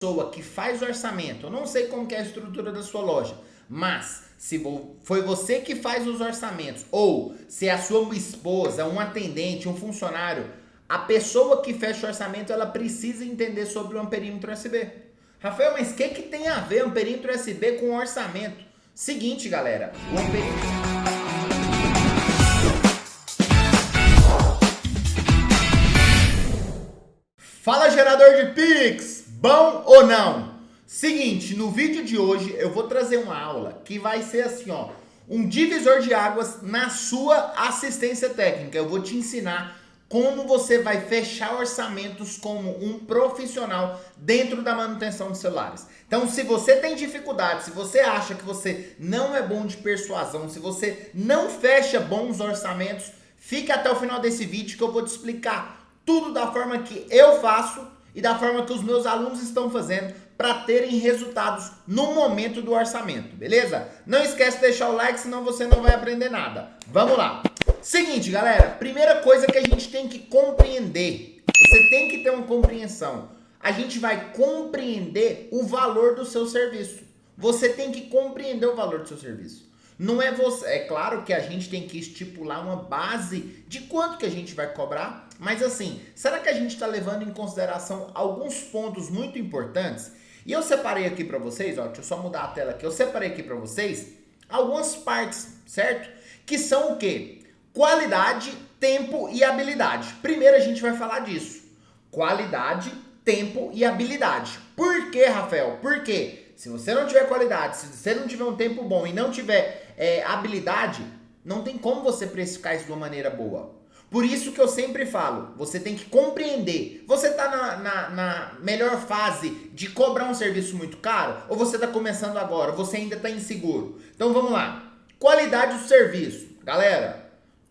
pessoa que faz o orçamento, eu não sei como que é a estrutura da sua loja, mas se foi você que faz os orçamentos, ou se é a sua esposa, um atendente, um funcionário, a pessoa que fecha o orçamento, ela precisa entender sobre o amperímetro USB. Rafael, mas o que tem a ver o amperímetro USB com o orçamento? Seguinte, galera, o amperímetro... Fala, gerador de Pix! Bom ou não? Seguinte, no vídeo de hoje eu vou trazer uma aula que vai ser assim, ó, um divisor de águas na sua assistência técnica. Eu vou te ensinar como você vai fechar orçamentos como um profissional dentro da manutenção de celulares. Então, se você tem dificuldade, se você acha que você não é bom de persuasão, se você não fecha bons orçamentos, fique até o final desse vídeo que eu vou te explicar tudo da forma que eu faço e da forma que os meus alunos estão fazendo para terem resultados no momento do orçamento, beleza? Não esquece de deixar o like, senão você não vai aprender nada. Vamos lá. Seguinte, galera, primeira coisa que a gente tem que compreender, você tem que ter uma compreensão. A gente vai compreender o valor do seu serviço. Você tem que compreender o valor do seu serviço. Não é você, é claro que a gente tem que estipular uma base de quanto que a gente vai cobrar, mas assim, será que a gente está levando em consideração alguns pontos muito importantes? E eu separei aqui para vocês, ó, deixa eu só mudar a tela aqui, eu separei aqui para vocês algumas partes, certo? Que são o quê? Qualidade, tempo e habilidade. Primeiro a gente vai falar disso. Qualidade, tempo e habilidade. Por quê, Rafael? Por quê? Se você não tiver qualidade, se você não tiver um tempo bom e não tiver habilidade, não tem como você precificar isso de uma maneira boa. Por isso que eu sempre falo, você tem que compreender. Você está na melhor fase de cobrar um serviço muito caro? Ou você está começando agora? Ou você ainda está inseguro? Então vamos lá. Qualidade do serviço. Galera,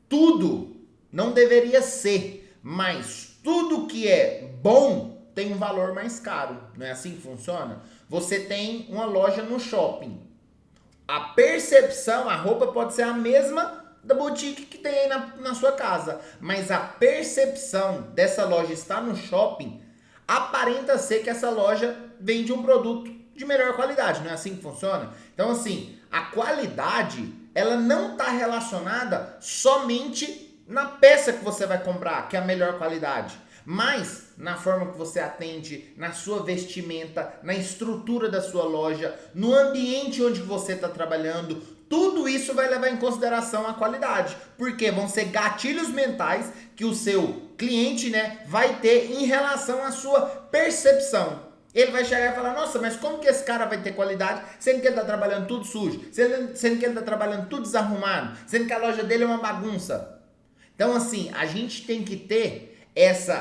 tudo não deveria ser, mas tudo que é bom tem um valor mais caro. Não é assim que funciona? Você tem uma loja no shopping. A percepção, a roupa pode ser a mesma da boutique que tem aí na sua casa, mas a percepção dessa loja estar no shopping aparenta ser que essa loja vende um produto de melhor qualidade. Não é assim que funciona? Então, assim, a qualidade, ela não está relacionada somente na peça que você vai comprar, que é a melhor qualidade, mas na forma que você atende, na sua vestimenta, na estrutura da sua loja, no ambiente onde você está trabalhando, tudo isso vai levar em consideração a qualidade, porque vão ser gatilhos mentais que o seu cliente, né, vai ter em relação à sua percepção. Ele vai chegar e falar, nossa, mas como que esse cara vai ter qualidade, sendo que ele está trabalhando tudo sujo, sendo que ele está trabalhando tudo desarrumado, sendo que a loja dele é uma bagunça. Então, assim, a gente tem que ter esse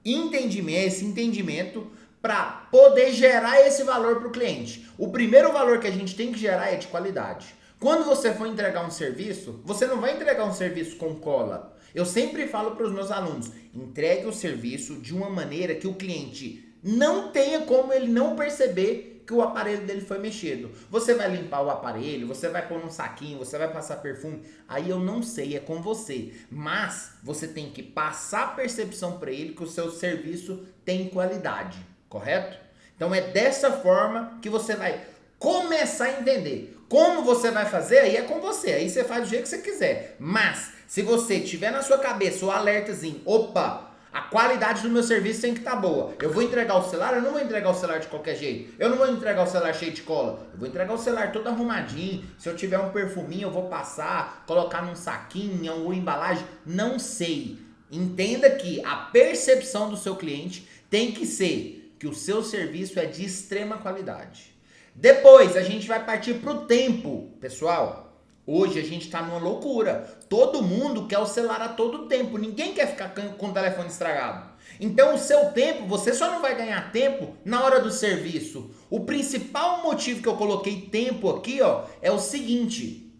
entendimento para poder gerar esse valor para o cliente. O primeiro valor que a gente tem que gerar é de qualidade. Quando você for entregar um serviço, você não vai entregar um serviço com cola. Eu sempre falo para os meus alunos, entregue o serviço de uma maneira que o cliente não tenha como ele não perceber que o aparelho dele foi mexido. Você vai limpar o aparelho, você vai pôr num saquinho, você vai passar perfume, aí eu não sei, é com você. Mas você tem que passar a percepção para ele que o seu serviço tem qualidade, correto? Então é dessa forma que você vai começar a entender. Como você vai fazer, aí é com você, aí você faz do jeito que você quiser. Mas se você tiver na sua cabeça o alertazinho, opa, a qualidade do meu serviço tem que estar boa. Eu vou entregar o celular, eu não vou entregar o celular de qualquer jeito. Eu não vou entregar o celular cheio de cola. Eu vou entregar o celular todo arrumadinho. Se eu tiver um perfuminho, eu vou passar, colocar num saquinho, em alguma embalagem. Não sei. Entenda que a percepção do seu cliente tem que ser que o seu serviço é de extrema qualidade. Depois, a gente vai partir para o tempo, pessoal. Hoje a gente está numa loucura. Todo mundo quer o celular a todo tempo. Ninguém quer ficar com o telefone estragado. Então o seu tempo, você só não vai ganhar tempo na hora do serviço. O principal motivo que eu coloquei tempo aqui, ó, é o seguinte.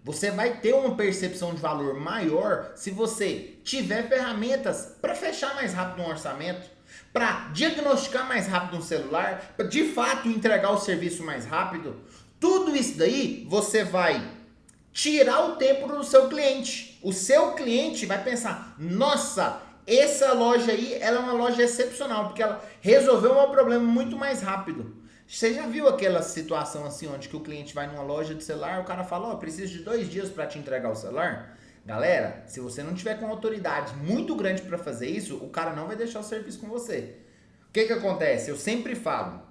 Você vai ter uma percepção de valor maior se você tiver ferramentas para fechar mais rápido um orçamento, para diagnosticar mais rápido um celular, para de fato entregar o serviço mais rápido. Tudo isso daí você vai tirar o tempo do seu cliente. O seu cliente vai pensar, nossa, essa loja aí, ela é uma loja excepcional, porque ela resolveu um problema muito mais rápido. Você já viu aquela situação assim, onde que o cliente vai numa loja de celular, o cara fala, ó, preciso de 2 dias para te entregar o celular? Galera, se você não tiver com autoridade muito grande para fazer isso, o cara não vai deixar o serviço com você. O que que acontece? Eu sempre falo,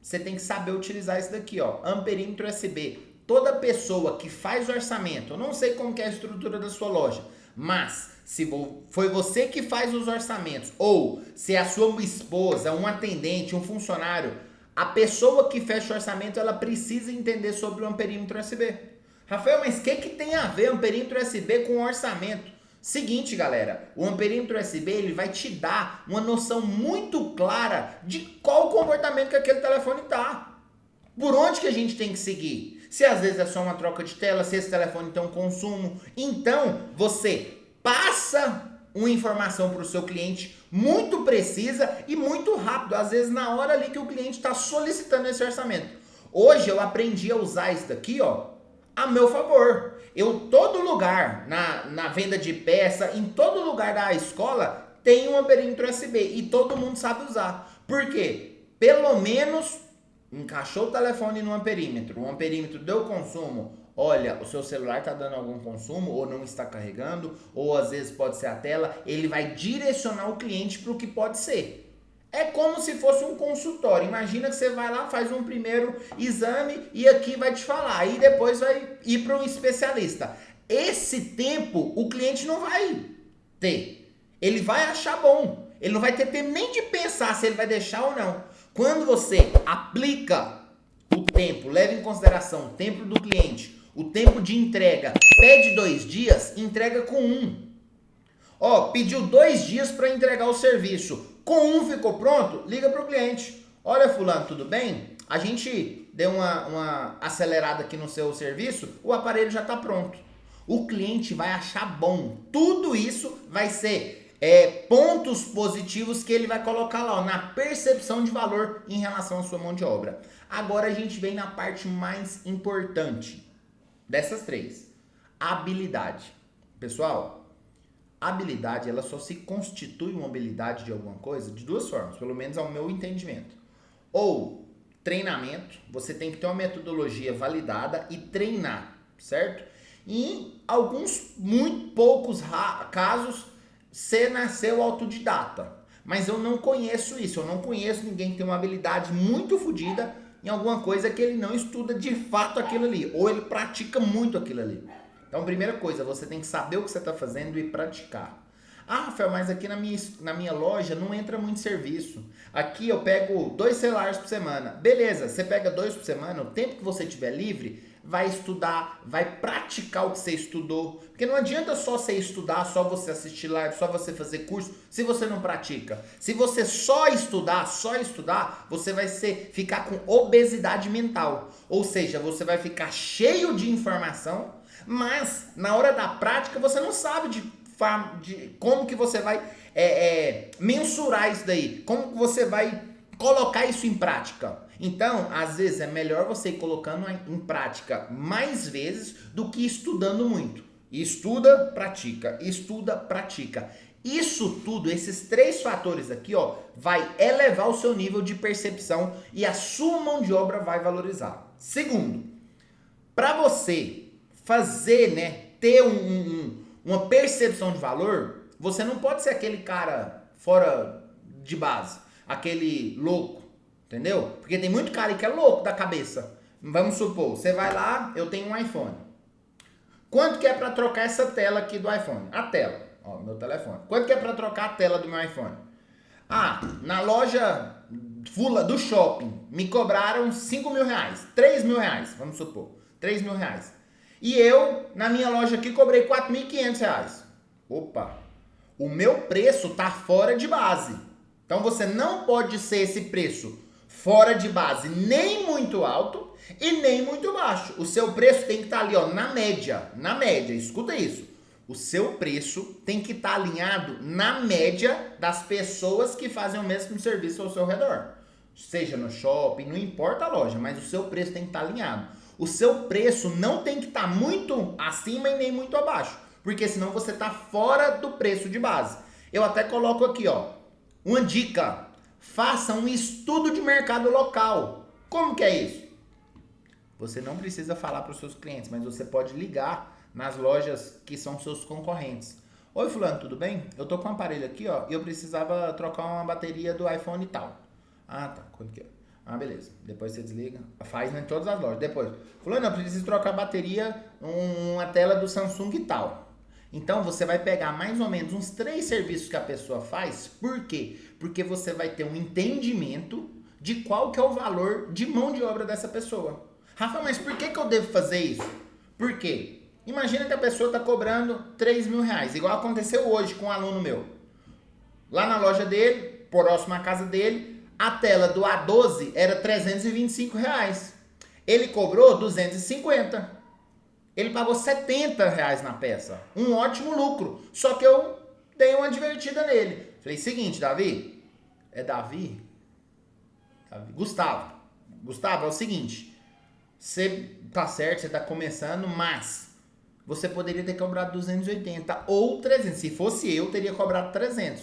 você tem que saber utilizar isso daqui, ó, amperímetro USB. Toda pessoa que faz orçamento, eu não sei como que é a estrutura da sua loja, mas se foi você que faz os orçamentos, ou se é a sua esposa, um atendente, um funcionário, a pessoa que fecha o orçamento, ela precisa entender sobre o amperímetro USB. Rafael, mas o que tem a ver amperímetro USB com orçamento? Seguinte, galera, o amperímetro USB ele vai te dar uma noção muito clara de qual o comportamento que aquele telefone tá. Por onde que a gente tem que seguir? Se às vezes é só uma troca de tela, se esse telefone tem um consumo. Então, você passa uma informação para o seu cliente muito precisa e muito rápido. Às vezes na hora ali que o cliente está solicitando esse orçamento. Hoje eu aprendi a usar isso daqui, ó, a meu favor. Eu, todo lugar, na venda de peça, em todo lugar da escola, tem um amperímetro USB e todo mundo sabe usar. Por quê? Pelo menos encaixou o telefone no amperímetro, o amperímetro deu consumo, olha, o seu celular está dando algum consumo ou não está carregando, ou às vezes pode ser a tela, ele vai direcionar o cliente para o que pode ser. É como se fosse um consultório. Imagina que você vai lá, faz um primeiro exame e aqui vai te falar. Aí depois vai ir para um especialista. Esse tempo o cliente não vai ter. Ele vai achar bom. Ele não vai ter tempo nem de pensar se ele vai deixar ou não. Quando você aplica o tempo, leva em consideração o tempo do cliente, o tempo de entrega, pede 2 dias, entrega com 1. Ó, pediu 2 dias para entregar o serviço. Com 1 ficou pronto? Liga para o cliente. Olha, fulano, tudo bem? A gente deu uma acelerada aqui no seu serviço, o aparelho já está pronto. O cliente vai achar bom. Tudo isso vai ser pontos positivos que ele vai colocar lá, ó, na percepção de valor em relação à sua mão de obra. Agora a gente vem na parte mais importante dessas 3. Habilidade. Pessoal, habilidade, ela só se constitui uma habilidade de alguma coisa de 2 formas, pelo menos ao meu entendimento. Ou treinamento, você tem que ter uma metodologia validada e treinar, certo? E em alguns, muito poucos casos, você nasceu autodidata. Mas eu não conheço isso, eu não conheço ninguém que tem uma habilidade muito fodida em alguma coisa que ele não estuda de fato aquilo ali, ou ele pratica muito aquilo ali. Então, primeira coisa, você tem que saber o que você está fazendo e praticar. Ah, Rafael, mas aqui na minha loja não entra muito serviço. Aqui eu pego 2 celulares por semana. Beleza, você pega 2 por semana, o tempo que você tiver livre, vai estudar, vai praticar o que você estudou. Porque não adianta só você estudar, só você assistir live, só você fazer curso, se você não pratica. Se você só estudar, você vai ficar com obesidade mental. Ou seja, você vai ficar cheio de informação, mas na hora da prática você não sabe de como que você vai mensurar isso daí, como que você vai colocar isso em prática. Então, às vezes é melhor você ir colocando em prática mais vezes do que estudando muito. Estuda, pratica, estuda, pratica. Isso tudo, esses 3 fatores aqui, ó, vai elevar o seu nível de percepção e a sua mão de obra vai valorizar. Segundo, para você fazer, ter uma percepção de valor, você não pode ser aquele cara fora de base, aquele louco, entendeu? Porque tem muito cara aí que é louco da cabeça. Vamos supor, você vai lá, eu tenho um iPhone. Quanto que é para trocar essa tela aqui do iPhone? A tela, ó, meu telefone. Quanto que é para trocar a tela do meu iPhone? Ah, na loja do shopping, me cobraram 5 mil reais, 3 mil reais, vamos supor, 3 mil reais. E eu, na minha loja aqui, cobrei 4.500 reais. Opa, o meu preço tá fora de base. Então você não pode ser esse preço fora de base, nem muito alto e nem muito baixo. O seu preço tem que estar ali, ó, na média, escuta isso. O seu preço tem que estar alinhado na média das pessoas que fazem o mesmo serviço ao seu redor. Seja no shopping, não importa a loja, mas o seu preço tem que estar alinhado. O seu preço não tem que estar muito acima e nem muito abaixo, porque senão você está fora do preço de base. Eu até coloco aqui, ó, uma dica. Faça um estudo de mercado local. Como que é isso? Você não precisa falar para os seus clientes, mas você pode ligar nas lojas que são seus concorrentes. Oi, fulano, tudo bem? Eu tô com um aparelho aqui, ó, e eu precisava trocar uma bateria do iPhone e tal. Ah, tá. Quanto que é? Ah, beleza. Depois você desliga. Faz em todas as lojas. Depois, fulano, eu preciso trocar a bateria, uma tela do Samsung e tal. Então, você vai pegar mais ou menos uns 3 serviços que a pessoa faz. Por quê? Porque você vai ter um entendimento de qual que é o valor de mão de obra dessa pessoa. Rafa, mas por que eu devo fazer isso? Por quê? Imagina que a pessoa está cobrando 3 mil reais, igual aconteceu hoje com um aluno meu. Lá na loja dele, próximo à casa dele, a tela do A12 era 325 reais. Ele cobrou 250. Ele pagou 70 reais na peça. Um ótimo lucro. Só que eu dei uma divertida nele. Falei, seguinte, Davi. É Davi? Gustavo. Gustavo, é o seguinte. Você tá certo, você tá começando, mas você poderia ter cobrado 280 ou 300. Se fosse eu, teria cobrado 300.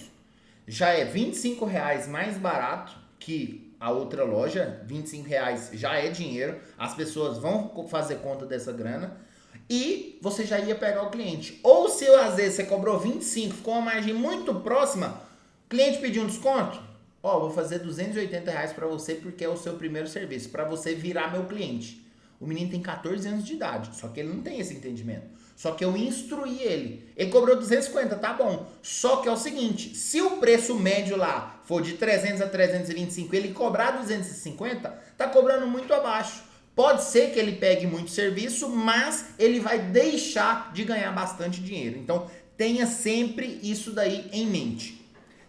Já é 25 reais mais barato que a outra loja. 25 reais já é dinheiro. As pessoas vão fazer conta dessa grana. E você já ia pegar o cliente. Ou se às vezes você cobrou 25, ficou uma margem muito próxima, o cliente pediu um desconto. Ó, vou fazer 280 reais pra você porque é o seu primeiro serviço, pra você virar meu cliente. O menino tem 14 anos de idade, só que ele não tem esse entendimento. Só que eu instruí ele. Ele cobrou 250, tá bom. Só que é o seguinte, se o preço médio lá for de 300 a 325, ele cobrar 250, tá cobrando muito abaixo. Pode ser que ele pegue muito serviço, mas ele vai deixar de ganhar bastante dinheiro. Então, tenha sempre isso daí em mente.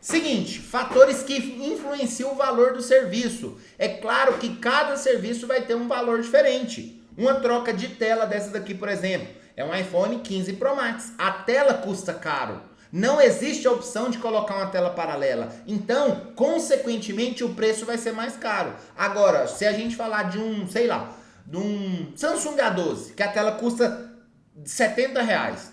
Seguinte, fatores que influenciam o valor do serviço. É claro que cada serviço vai ter um valor diferente. Uma troca de tela dessa daqui, por exemplo, é um iPhone 15 Pro Max. A tela custa caro. Não existe a opção de colocar uma tela paralela. Então, consequentemente, o preço vai ser mais caro. Agora, se a gente falar de um, sei lá, de um Samsung A12, que a tela custa 70 reais.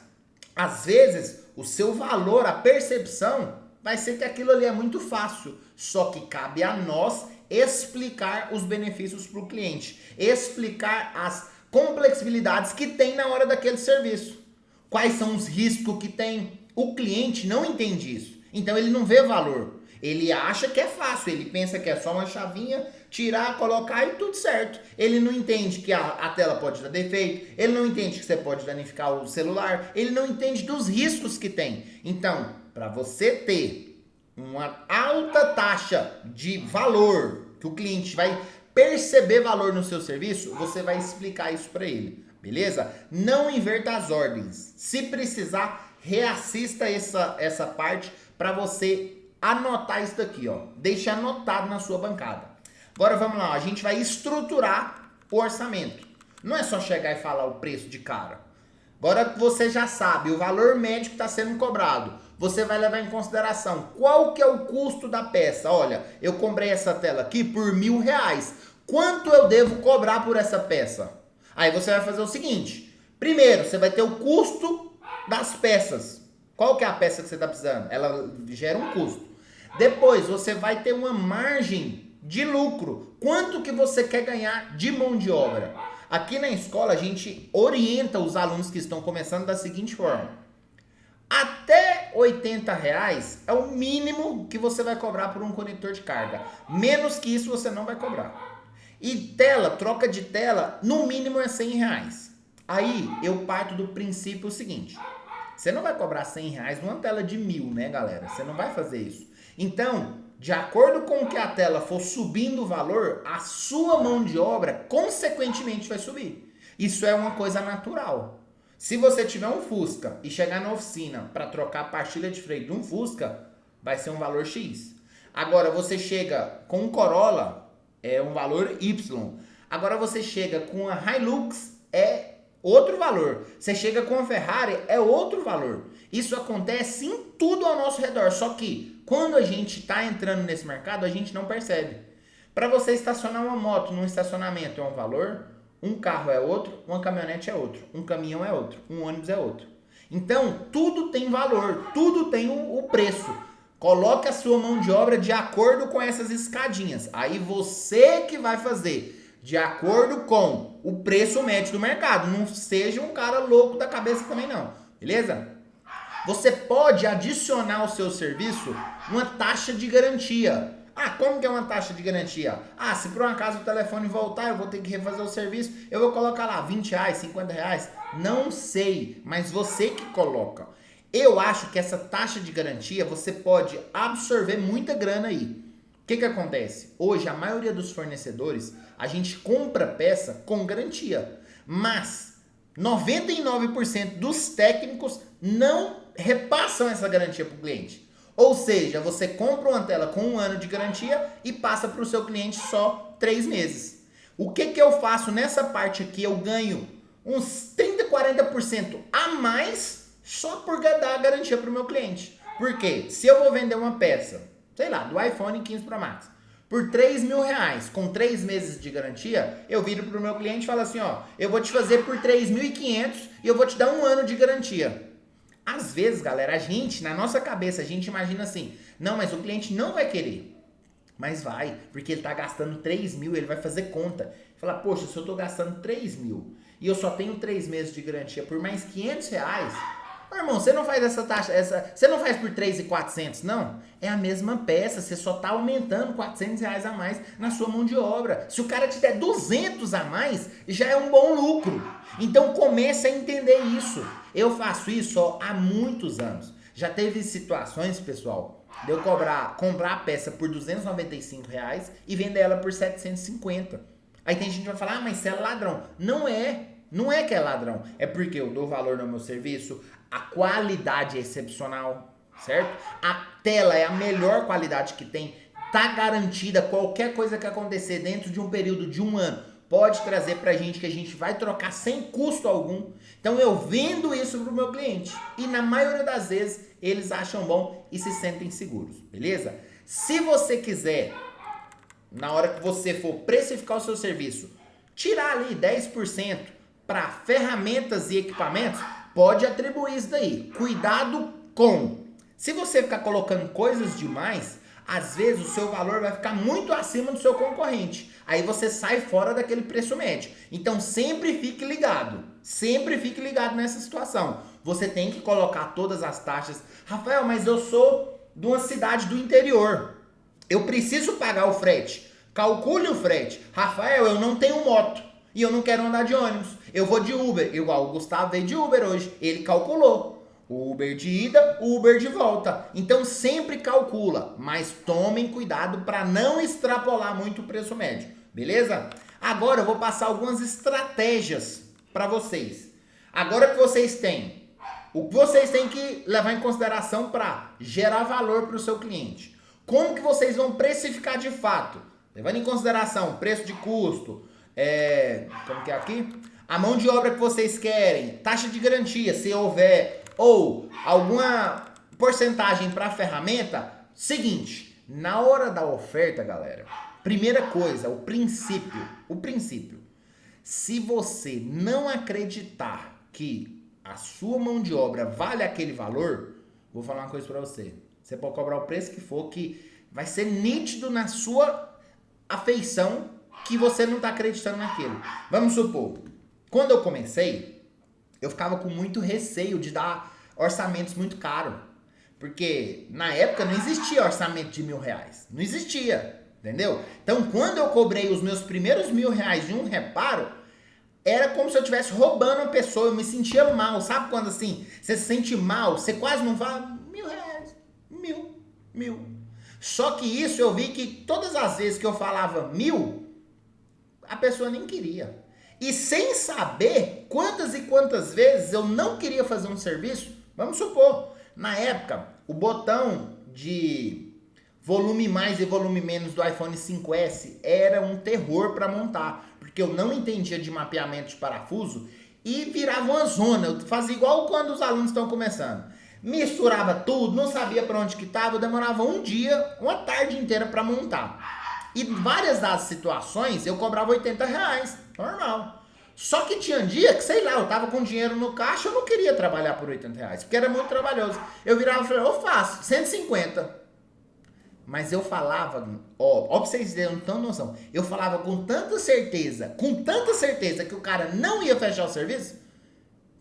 Às vezes, o seu valor, a percepção, vai ser que aquilo ali é muito fácil. Só que cabe a nós explicar os benefícios para o cliente. Explicar as complexibilidades que tem na hora daquele serviço. Quais são os riscos que tem. O cliente não entende isso. Então ele não vê valor. Ele acha que é fácil. Ele pensa que é só uma chavinha, tirar, colocar e tudo certo. Ele não entende que a tela pode dar defeito. Ele não entende que você pode danificar o celular. Ele não entende dos riscos que tem. Então, para você ter uma alta taxa de valor, que o cliente vai perceber valor no seu serviço, você vai explicar isso para ele. Beleza? Não inverta as ordens. Se precisar, reassista essa parte para você anotar isso daqui, ó. Deixa anotado na sua bancada. Agora vamos lá, ó. A gente vai estruturar o orçamento. Não é só chegar e falar o preço de cara. Agora você já sabe o valor médio que está sendo cobrado. Você vai levar em consideração qual que é o custo da peça. Olha, eu comprei essa tela aqui por R$1.000. Quanto eu devo cobrar por essa peça? Aí você vai fazer o seguinte. Primeiro, você vai ter o custo das peças. Qual que é a peça que você está precisando? Ela gera um custo. Depois, você vai ter uma margem de lucro. Quanto que você quer ganhar de mão de obra? Aqui na escola, a gente orienta os alunos que estão começando da seguinte forma. Até R$80 é o mínimo que você vai cobrar por um conector de carga. Menos que isso você não vai cobrar. E tela, troca de tela, no mínimo é R$100. Aí eu parto do princípio seguinte. Você não vai cobrar R$100 numa tela de 1.000, né, galera? Você não vai fazer isso. Então, de acordo com que a tela for subindo o valor, a sua mão de obra, consequentemente, vai subir. Isso é uma coisa natural. Se você tiver um Fusca e chegar na oficina para trocar a pastilha de freio de um Fusca, vai ser um valor X. Agora, você chega com um Corolla, é um valor Y. Agora, você chega com a Hilux, é outro valor. Você chega com a Ferrari, é outro valor. Isso acontece em tudo ao nosso redor. Só que, quando a gente está entrando nesse mercado, a gente não percebe. Para você estacionar uma moto num estacionamento é um valor, um carro é outro, uma caminhonete é outro, um caminhão é outro, um ônibus é outro. Então, tudo tem valor, tudo tem o preço. Coloque a sua mão de obra de acordo com essas escadinhas. Aí você que vai fazer de acordo com o preço médio do mercado. Não seja um cara louco da cabeça também não, beleza? Você pode adicionar ao seu serviço uma taxa de garantia. Ah, como que é uma taxa de garantia? Ah, se por um acaso o telefone voltar, eu vou ter que refazer o serviço, eu vou colocar lá R$20, R$50. Não sei, mas você que coloca. Eu acho que essa taxa de garantia você pode absorver muita grana aí. O que acontece? Hoje, a maioria dos fornecedores, a gente compra peça com garantia. Mas 99% dos técnicos não repassam essa garantia para o cliente. Ou seja, você compra uma tela com 1 ano de garantia e passa para o seu cliente só 3 meses. O que eu faço nessa parte aqui? Eu ganho uns 30, 40% a mais só por dar a garantia para o meu cliente. Por quê? Se eu vou vender uma peça, sei lá, do iPhone 15 Pro Max, por R$3.000, com 3 meses de garantia, eu viro para o meu cliente e falo assim, ó, eu vou te fazer por R$3.500 e eu vou te dar 1 ano de garantia. Às vezes, galera, a gente, na nossa cabeça, a gente imagina assim, não, mas o cliente não vai querer. Mas vai, porque ele tá gastando 3 mil, ele vai fazer conta. Fala, poxa, se eu tô gastando 3 mil e eu só tenho 3 meses de garantia por mais R$500, meu irmão, você não faz essa taxa, você não faz por 3.400, não? É a mesma peça, você só tá aumentando R$400 a mais na sua mão de obra. Se o cara te der 200 a mais, já é um bom lucro. Então comece a entender isso. Eu faço isso há muitos anos. Já teve situações, pessoal, de eu comprar a peça por R$295 e vender ela por 750. Aí tem gente que vai falar, ah, mas você é ladrão. Não é que é ladrão. É porque eu dou valor no meu serviço, a qualidade é excepcional, certo? A tela é a melhor qualidade que tem, tá garantida. Qualquer coisa que acontecer dentro de um período de 1 ano, pode trazer pra gente que a gente vai trocar sem custo algum. Então eu vendo isso pro meu cliente e na maioria das vezes eles acham bom e se sentem seguros, beleza? Se você quiser, na hora que você for precificar o seu serviço, tirar ali 10% para ferramentas e equipamentos, pode atribuir isso daí. Cuidado com. Se você ficar colocando coisas demais, às vezes o seu valor vai ficar muito acima do seu concorrente. Aí você sai fora daquele preço médio. Então sempre fique ligado. Sempre fique ligado nessa situação. Você tem que colocar todas as taxas. Rafael, mas eu sou de uma cidade do interior. Eu preciso pagar o frete. Calcule o frete. Rafael, eu não tenho moto e eu não quero andar de ônibus. Eu vou de Uber. Igual o Gustavo veio de Uber hoje. Ele calculou. O Uber de ida, o Uber de volta. Então sempre calcula, mas tomem cuidado para não extrapolar muito o preço médio, beleza? Agora eu vou passar algumas estratégias para vocês. Agora que vocês têm, o que vocês têm que levar em consideração para gerar valor para o seu cliente. Como que vocês vão precificar de fato? Levando em consideração preço de custo, como que é aqui? A mão de obra que vocês querem, taxa de garantia, se houver, ou alguma porcentagem para a ferramenta. Seguinte, na hora da oferta, galera, primeira coisa, o princípio. Se você não acreditar que a sua mão de obra vale aquele valor, vou falar uma coisa para você. Você pode cobrar o preço que for, que vai ser nítido na sua afeição que você não está acreditando naquilo. Vamos supor, quando eu comecei, eu ficava com muito receio de dar orçamentos muito caros. Porque na época não existia orçamento de R$1.000. Não existia, entendeu? Então quando eu cobrei os meus primeiros R$1.000 de um reparo, era como se eu estivesse roubando uma pessoa. Eu me sentia mal. Sabe quando assim, você se sente mal, você quase não fala R$1.000, mil. Só que isso eu vi que todas as vezes que eu falava 1.000, a pessoa nem queria. E sem saber quantas e quantas vezes eu não queria fazer um serviço, vamos supor, na época, o botão de volume mais e volume menos do iPhone 5S era um terror para montar, porque eu não entendia de mapeamento de parafuso e virava uma zona. Eu fazia igual quando os alunos estão começando. Misturava tudo, não sabia para onde que estava, eu demorava um dia, uma tarde inteira para montar. E várias das situações eu cobrava R$80, normal. Só que tinha dia que, sei lá, eu tava com dinheiro no caixa, eu não queria trabalhar por R$ 80, porque era muito trabalhoso. Eu virava e falei, eu faço, 150. Mas eu falava, ó pra vocês terem tão noção, eu falava com tanta certeza que o cara não ia fechar o serviço,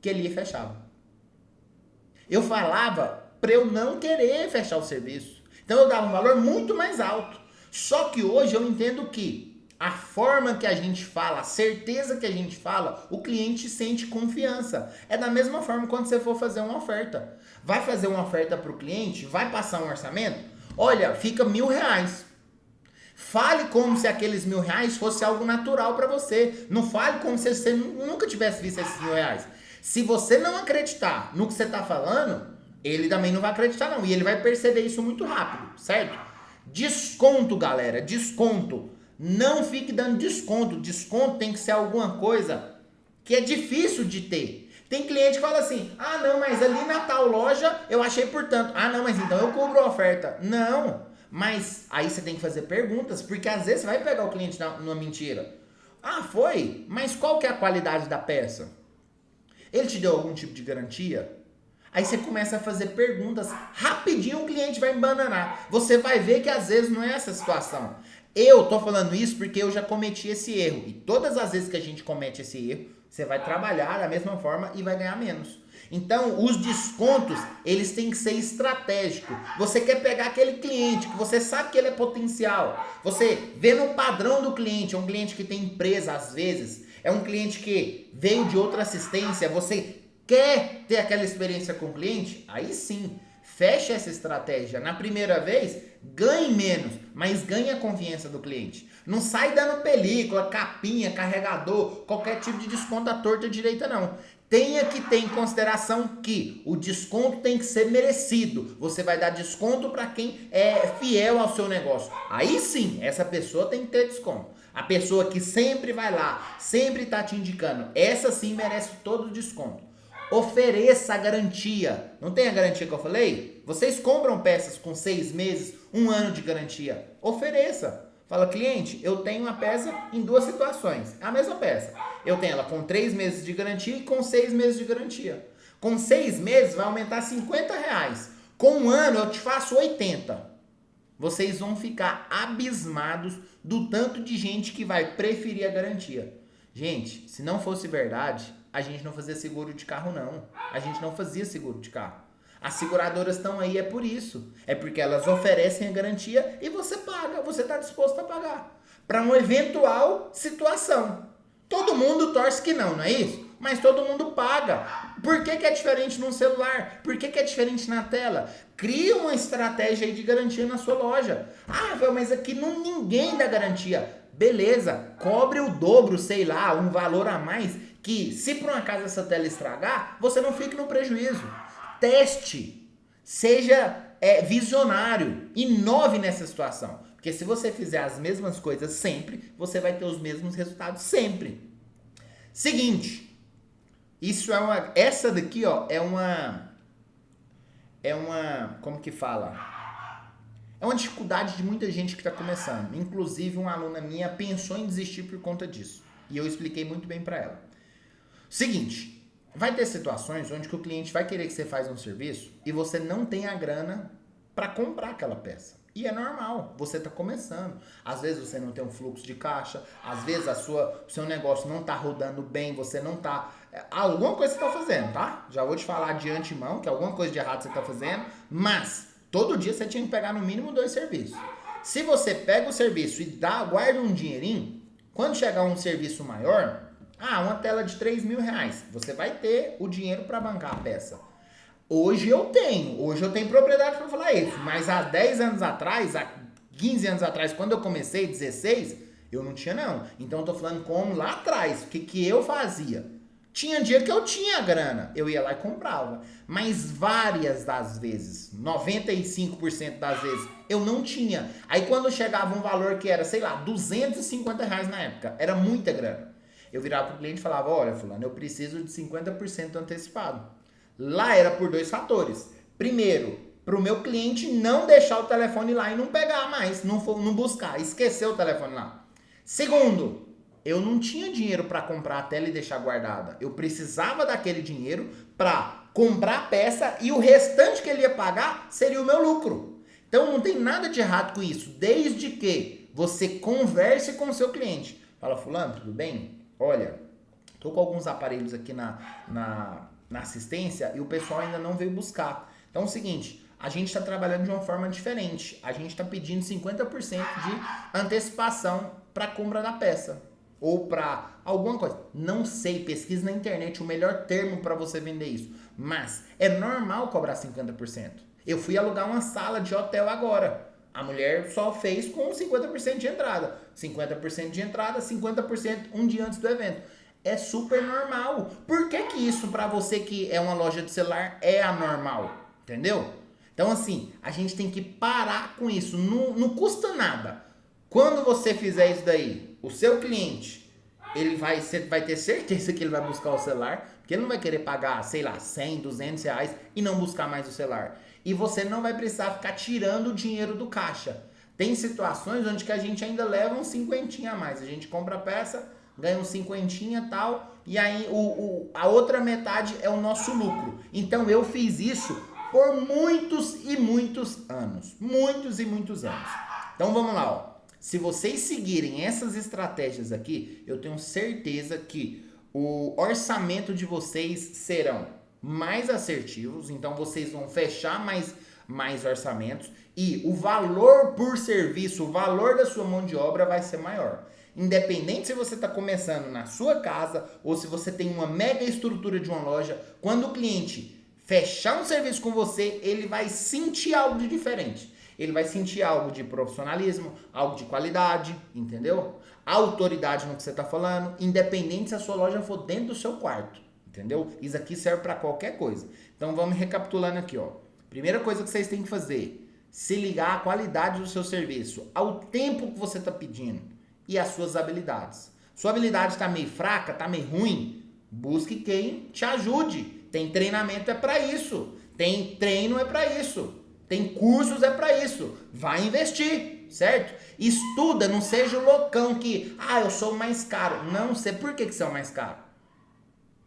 que ele ia fechar. Eu falava pra eu não querer fechar o serviço. Então eu dava um valor muito mais alto. Só que hoje eu entendo que a forma que a gente fala, a certeza que a gente fala, o cliente sente confiança. É da mesma forma quando você for fazer uma oferta. Vai fazer uma oferta pro cliente, vai passar um orçamento, olha, fica R$ 1.000. Fale como se aqueles R$ 1.000 fosse algo natural para você. Não fale como se você nunca tivesse visto esses R$ 1.000. Se você não acreditar no que você está falando, ele também não vai acreditar não. E ele vai perceber isso muito rápido, certo? Desconto, galera, desconto. Não fique dando desconto. Desconto tem que ser alguma coisa que é difícil de ter. Tem cliente que fala assim, ah não, mas ali na tal loja eu achei por tanto. Ah não, mas então eu cubro a oferta. Não, mas aí você tem que fazer perguntas, porque às vezes você vai pegar o cliente numa mentira. Ah, foi? Mas qual que é a qualidade da peça? Ele te deu algum tipo de garantia? Aí você começa a fazer perguntas, rapidinho o cliente vai embananar. Você vai ver que às vezes não é essa situação. Eu tô falando isso porque eu já cometi esse erro. E todas as vezes que a gente comete esse erro, você vai trabalhar da mesma forma e vai ganhar menos. Então, os descontos, eles têm que ser estratégicos. Você quer pegar aquele cliente que você sabe que ele é potencial. Você vê no padrão do cliente, é um cliente que tem empresa às vezes, é um cliente que veio de outra assistência, você quer ter aquela experiência com o cliente? Aí sim, feche essa estratégia. Na primeira vez, ganhe menos, mas ganhe a confiança do cliente. Não sai dando película, capinha, carregador, qualquer tipo de desconto à torta direita não. Tenha que ter em consideração que o desconto tem que ser merecido. Você vai dar desconto para quem é fiel ao seu negócio. Aí sim, essa pessoa tem que ter desconto. A pessoa que sempre vai lá, sempre está te indicando, essa sim merece todo o desconto. Ofereça a garantia. Não tem a garantia que eu falei? Vocês compram peças com 6 meses, 1 ano de garantia. Ofereça. Fala, cliente, eu tenho uma peça em 2 situações. É a mesma peça. Eu tenho ela com 3 meses de garantia e com 6 meses de garantia. Com 6 meses vai aumentar R$ 50. Com 1 ano eu te faço 80. Vocês vão ficar abismados do tanto de gente que vai preferir a garantia. Gente, se não fosse verdade, a gente não fazia seguro de carro não. A gente não fazia seguro de carro. As seguradoras estão aí, é por isso. É porque elas oferecem a garantia e você paga, você está disposto a pagar. Para uma eventual situação. Todo mundo torce que não, não é isso? Mas todo mundo paga. Por que é diferente num celular? Por que é diferente na tela? Cria uma estratégia aí de garantia na sua loja. Ah, mas aqui não, ninguém dá garantia. Beleza, cobre o dobro, sei lá, um valor a mais, que se por um acaso essa tela estragar, você não fique no prejuízo. Teste, seja visionário, inove nessa situação. Porque se você fizer as mesmas coisas sempre, você vai ter os mesmos resultados sempre. Seguinte, essa daqui, ó, como que fala? É uma dificuldade de muita gente que está começando. Inclusive, uma aluna minha pensou em desistir por conta disso. E eu expliquei muito bem para ela. Seguinte, vai ter situações onde que o cliente vai querer que você faça um serviço e você não tem a grana para comprar aquela peça. E é normal, você está começando. Às vezes você não tem um fluxo de caixa, às vezes o seu negócio não está rodando bem, você não está... Alguma coisa você está fazendo, tá? Já vou te falar de antemão que alguma coisa de errado você está fazendo, mas todo dia você tinha que pegar no mínimo 2 serviços. Se você pega o serviço e guarda um dinheirinho, quando chegar um serviço maior, uma tela de R$ 3.000, você vai ter o dinheiro para bancar a peça. Hoje eu tenho propriedade para falar isso, mas há 10 anos atrás, há 15 anos atrás, quando eu comecei, 16, eu não tinha não. Então eu tô falando como lá atrás, o que eu fazia? Tinha dia que eu tinha grana, eu ia lá e comprava, mas várias das vezes, 95% das vezes, eu não tinha. Aí quando chegava um valor que era, sei lá, R$ 250 na época, era muita grana. Eu virava pro cliente e falava, olha fulano, eu preciso de 50% antecipado. Lá era por 2 fatores. Primeiro, para o meu cliente não deixar o telefone lá e não pegar mais, não buscar, esquecer o telefone lá. Segundo, eu não tinha dinheiro para comprar a tela e deixar guardada. Eu precisava daquele dinheiro para comprar a peça e o restante que ele ia pagar seria o meu lucro. Então não tem nada de errado com isso, desde que você converse com o seu cliente. Fala, fulano, tudo bem? Olha, tô com alguns aparelhos aqui na assistência e o pessoal ainda não veio buscar. Então é o seguinte, a gente está trabalhando de uma forma diferente. A gente está pedindo 50% de antecipação para a compra da peça. Ou para alguma coisa. Não sei, pesquise na internet o melhor termo para você vender isso. Mas é normal cobrar 50%. Eu fui alugar uma sala de hotel agora. A mulher só fez com 50% de entrada. 50% de entrada, 50% um dia antes do evento. É super normal. Por que que isso para você que é uma loja de celular é anormal? Entendeu? Então assim, a gente tem que parar com isso. Não custa nada. Quando você fizer isso daí, o seu cliente, você vai ter certeza que ele vai buscar o celular, porque ele não vai querer pagar, sei lá, 100, 200 reais e não buscar mais o celular. E você não vai precisar ficar tirando o dinheiro do caixa. Tem situações onde que a gente ainda leva uns 50 a mais. A gente compra a peça, ganha uns 50 e tal, e aí a outra metade é o nosso lucro. Então eu fiz isso por muitos e muitos anos. Muitos e muitos anos. Então vamos lá, ó. Se vocês seguirem essas estratégias aqui, eu tenho certeza que o orçamento de vocês serão mais assertivos, então vocês vão fechar mais orçamentos e o valor por serviço, o valor da sua mão de obra vai ser maior. Independente se você está começando na sua casa ou se você tem uma mega estrutura de uma loja, quando o cliente fechar um serviço com você, ele vai sentir algo de diferente. Ele vai sentir algo de profissionalismo, algo de qualidade, entendeu? Autoridade no que você está falando, independente se a sua loja for dentro do seu quarto, entendeu? Isso aqui serve para qualquer coisa. Então vamos recapitulando aqui, ó. Primeira coisa que vocês têm que fazer, se ligar à qualidade do seu serviço, ao tempo que você está pedindo e às suas habilidades. Sua habilidade está meio fraca, está meio ruim, busque quem te ajude. Tem treinamento, é para isso. Tem treino, é para isso. Tem cursos, é pra isso. Vai investir, certo? Estuda, não seja o loucão que, eu sou o mais caro. Não sei por que você é o mais caro.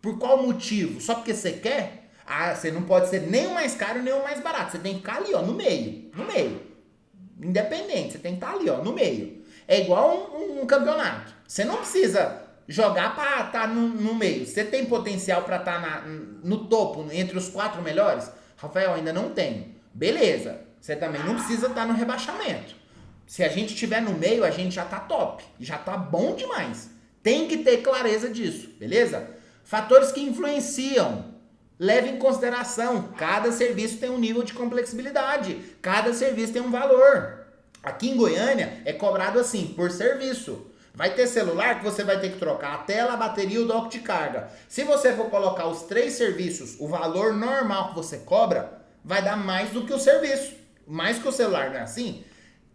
Por qual motivo? Só porque você quer? Você não pode ser nem o mais caro, nem o mais barato. Você tem que ficar ali, ó, no meio. No meio. Independente, você tem que estar ali, ó, no meio. É igual um campeonato. Você não precisa jogar pra estar no meio. Você tem potencial pra estar no topo, entre os 4 melhores? Rafael, ainda não tenho. Beleza, você também não precisa estar no rebaixamento. Se a gente estiver no meio, a gente já tá top, já tá bom demais. Tem que ter clareza disso, beleza? Fatores que influenciam. Leve em consideração, cada serviço tem um nível de complexibilidade, cada serviço tem um valor. Aqui em Goiânia é cobrado assim, por serviço. Vai ter celular que você vai ter que trocar a tela, a bateria e o dock de carga. Se você for colocar os 3 serviços, o valor normal que você cobra vai dar mais do que o serviço. Mais que o celular, não é assim?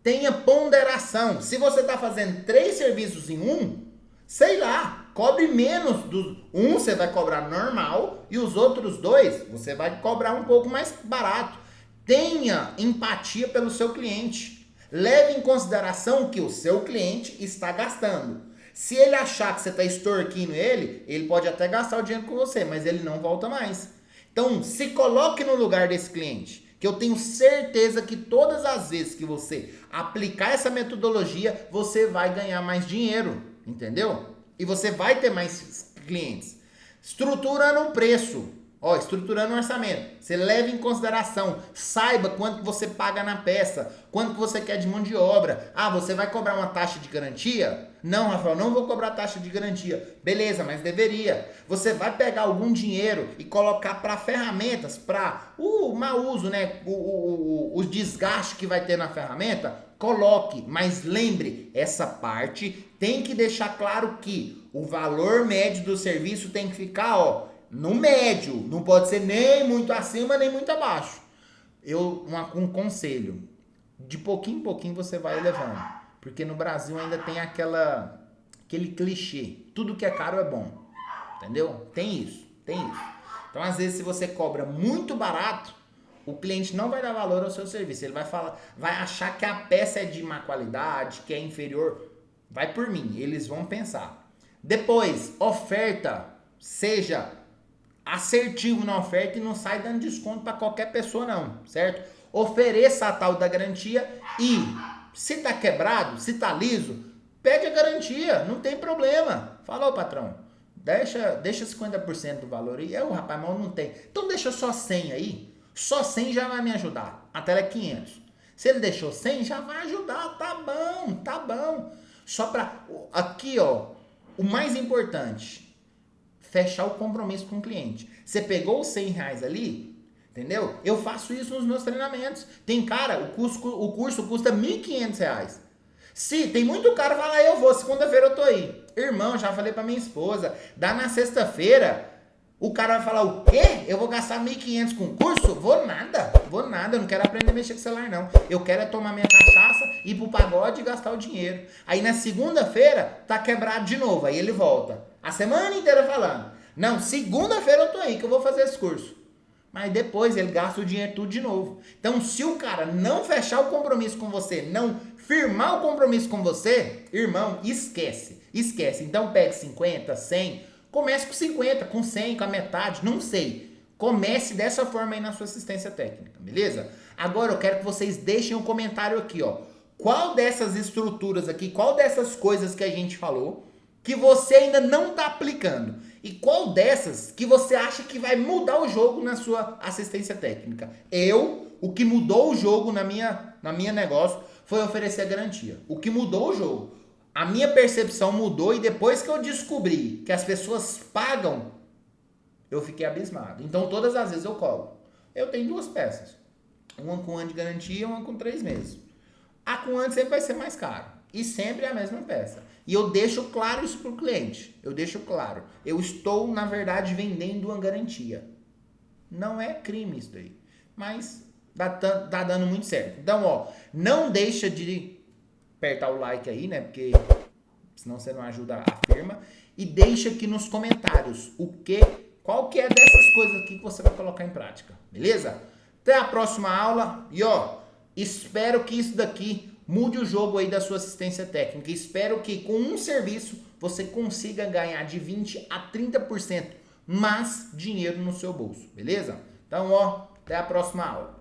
Tenha ponderação. Se você está fazendo 3 serviços em um, sei lá, cobre menos. Um você vai cobrar normal e os outros 2 você vai cobrar um pouco mais barato. Tenha empatia pelo seu cliente. Leve em consideração que o seu cliente está gastando. Se ele achar que você está extorquindo ele pode até gastar o dinheiro com você, mas ele não volta mais. Então, se coloque no lugar desse cliente, que eu tenho certeza que todas as vezes que você aplicar essa metodologia, você vai ganhar mais dinheiro, entendeu? E você vai ter mais clientes. Estruturando o preço, estruturando o orçamento. Você leva em consideração, saiba quanto você paga na peça, quanto você quer de mão de obra. Você vai cobrar uma taxa de garantia? Não, Rafael, não vou cobrar taxa de garantia. Beleza, mas deveria. Você vai pegar algum dinheiro e colocar para ferramentas, para o mau uso, né? O desgaste que vai ter na ferramenta, coloque. Mas lembre, essa parte tem que deixar claro que o valor médio do serviço tem que ficar, no médio. Não pode ser nem muito acima, nem muito abaixo. Um conselho. De pouquinho em pouquinho você vai elevando. Porque no Brasil ainda tem aquele clichê. Tudo que é caro é bom. Entendeu? Tem isso. Então, às vezes, se você cobra muito barato, o cliente não vai dar valor ao seu serviço. Ele vai achar que a peça é de má qualidade, que é inferior. Vai por mim. Eles vão pensar. Depois, oferta, seja assertivo na oferta e não sai dando desconto para qualquer pessoa não, certo? Ofereça a tal da garantia e se tá quebrado, se tá liso, pede a garantia, não tem problema. Fala, ô patrão, deixa 50% do valor aí. Eu, rapaz, mas não tem. Então deixa só 100 aí, só 100 já vai me ajudar, a tela é 500. Se ele deixou 100, já vai ajudar, tá bom, tá bom. Só pra, aqui ó, o mais importante, fechar o compromisso com o cliente. Você pegou os 100 reais ali, entendeu? Eu faço isso nos meus treinamentos. Tem cara, o curso custa R$1.500. Se tem muito cara que fala, eu vou, segunda-feira eu tô aí. Irmão, já falei pra minha esposa, dá na sexta-feira, o cara vai falar, o quê? Eu vou gastar 1.500 com curso? Vou nada, eu não quero aprender a mexer com celular não. Eu quero é tomar minha cachaça, ir pro pagode e gastar o dinheiro. Aí na segunda-feira, tá quebrado de novo, aí ele volta. A semana inteira falando, não, segunda-feira eu tô aí que eu vou fazer esse curso. Mas depois ele gasta o dinheiro tudo de novo. Então se o cara não fechar o compromisso com você, não firmar o compromisso com você, irmão, esquece. Então pegue 50, 100, comece com 50, com 100, com a metade, não sei. Comece dessa forma aí na sua assistência técnica, beleza? Agora eu quero que vocês deixem um comentário aqui, ó. Qual dessas estruturas aqui, qual dessas coisas que a gente falou, que você ainda não está aplicando? E qual dessas que você acha que vai mudar o jogo na sua assistência técnica? O que mudou o jogo na minha negócio foi oferecer a garantia. O que mudou o jogo. A minha percepção mudou e depois que eu descobri que as pessoas pagam, eu fiquei abismado. Então todas as vezes eu cobro. Eu tenho 2 peças. Uma com 1 ano de garantia e uma com 3 meses. A com 1 ano sempre vai ser mais caro. E sempre é a mesma peça. E eu deixo claro isso para o cliente. Eu deixo claro. Eu estou, na verdade, vendendo uma garantia. Não é crime isso daí. Mas tá dando muito certo. Então, ó, não deixa de apertar o like aí, né? Porque senão você não ajuda a firma. E deixa aqui nos comentários qual que é dessas coisas aqui que você vai colocar em prática. Beleza? Até a próxima aula. E ó, espero que isso daqui mude o jogo aí da sua assistência técnica. Espero que com um serviço você consiga ganhar de 20% a 30% mais dinheiro no seu bolso. Beleza? Então, ó, até a próxima aula.